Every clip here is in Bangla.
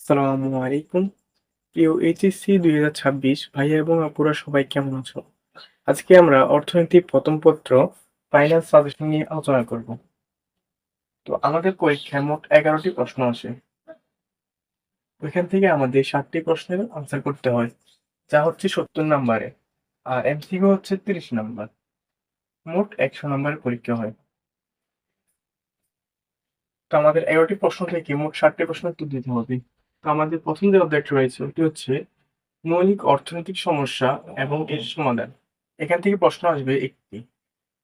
আসসালামু আলাইকুম। প্রিয় এইচএসসি ২০২৬ ভাইয়া এবং আপুরা সবাই কেমন আছো? আজকে আমরা অর্থনীতি প্রথম পত্র ফাইনাল সাজেশন নিয়ে আলোচনা করব। তো আমাদের পরীক্ষায় মোট ১১ টি প্রশ্ন আসে। ওইখান থেকে আমাদের ৭ টি প্রশ্নের আনসার করতে হয়। যা হচ্ছে ৭০ নাম্বারের। আর এমসিকিউ হচ্ছে ৩০ নাম্বার। মোট ১০০ নাম্বারের পরীক্ষা হয়। তো আমাদের ১১ টি প্রশ্ন থেকে মোট ৬০ টি প্রশ্নের উত্তর দিতে হবে। তো আমাদের প্রথম যে অধ্যায়টি রয়েছে ওটি হচ্ছে মৌলিক অর্থনৈতিক সমস্যা এবং এর সমাধান। এখান থেকে প্রশ্ন আসবে একটি।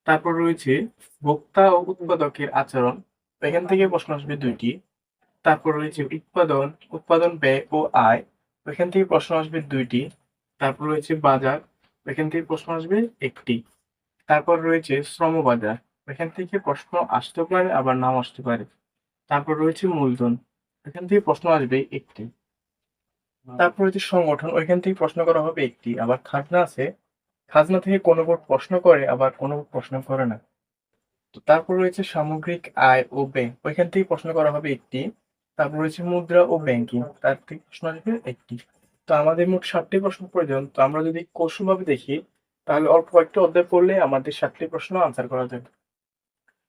তারপর রয়েছে ভোক্তা ও উৎপাদকের আচরণ। এখান থেকে প্রশ্ন আসবে ২ টি। তারপর রয়েছে উৎপাদন, উৎপাদন ব্যয় ও আয়। এখান থেকে প্রশ্ন আসবে ২ টি। তারপর রয়েছে বাজার। এখান থেকে প্রশ্ন আসবে ১ টি। তারপর রয়েছে শ্রমবাজার। এখান থেকে প্রশ্ন আসতে পারে আবার নাও আসতে পারে। তারপর রয়েছে মূলধন। এখান থেকে প্রশ্ন আসবে ১ টি। তারপর হচ্ছে সংগঠন, ওইখান থেকে প্রশ্ন করা হবে ১ টি। আবার খাজনা আছে, খাজনা থেকে কোনো বোর্ড প্রশ্ন করে আবার কোনো বোর্ড প্রশ্ন করে না। তো তারপর রয়েছে সামগ্রিক আয় ও ব্যয়, ওইখান থেকে প্রশ্ন করা হবে ১ টি। তারপর রয়েছে মুদ্রা ও ব্যাংকিং, তার থেকে প্রশ্ন আসবে ১ টি। তো আমাদের মোট ৭ টি প্রশ্ন প্রয়োজন। তো আমরা যদি কৌশলভাবে দেখি, তাহলে অল্প কয়েকটা অধ্যায় পড়লে আমাদের ৭ টি প্রশ্ন আনসার করা যাবে।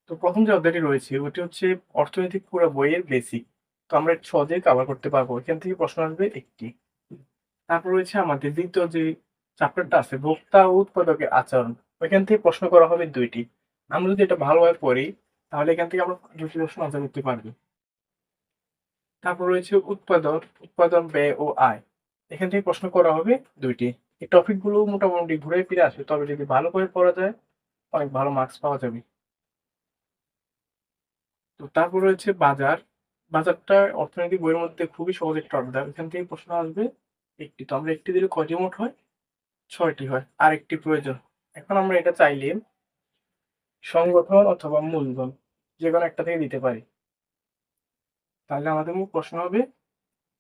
তো ১ম যে অধ্যায়টি রয়েছে ওটি হচ্ছে অর্থনৈতিক পুরা বইয়ের বেসিক। তো আমরা এটা সহজেই কভার করতে পারবো। এখান থেকে প্রশ্ন আসবে ১ টি। তারপর রয়েছে আমাদের ২য় যে চ্যাপ্টারটা আছে ভোক্তা ও উৎপাদকের আচরণ। ওইখান থেকে প্রশ্ন করা হবে ২ টি। আমরা যদি এটা ভালোভাবে পড়ি, তাহলে এখান থেকে আমরা ২ টি প্রশ্ন আনসার করতে পারব। তারপর রয়েছে উৎপাদন, উৎপাদন ব্যয় ও আয়। এখান থেকে প্রশ্ন করা হবে ২ টি। এই টপিক গুলো মোটামুটি ঘুরে ফিরে আসে। তবে যদি ভালো করে পড়া যায়, অনেক ভালো মার্কস পাওয়া যাবে। তো তারপর রয়েছে বাজার। বাজারটা অর্থনৈতিক বইয়ের মধ্যে খুবই সহজ একটা অধ্যায়। এখান থেকে প্রশ্ন আসবে ১ টি। তো আমরা ১ টি দিলে কয়টি মোট হয়? ৬ টি হয়। আরেকটি প্রয়োজন। এখন আমরা এটা চাইলে সংগঠন অথবা মূলধন যেকোনো একটা থেকে দিতে পারি। তাহলে আমাদের মোট প্রশ্ন হবে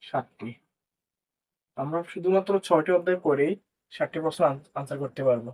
৭ টি। আমরা শুধুমাত্র ৬ টি অধ্যায় পড়েই ৭ টি প্রশ্ন আনসার করতে পারব।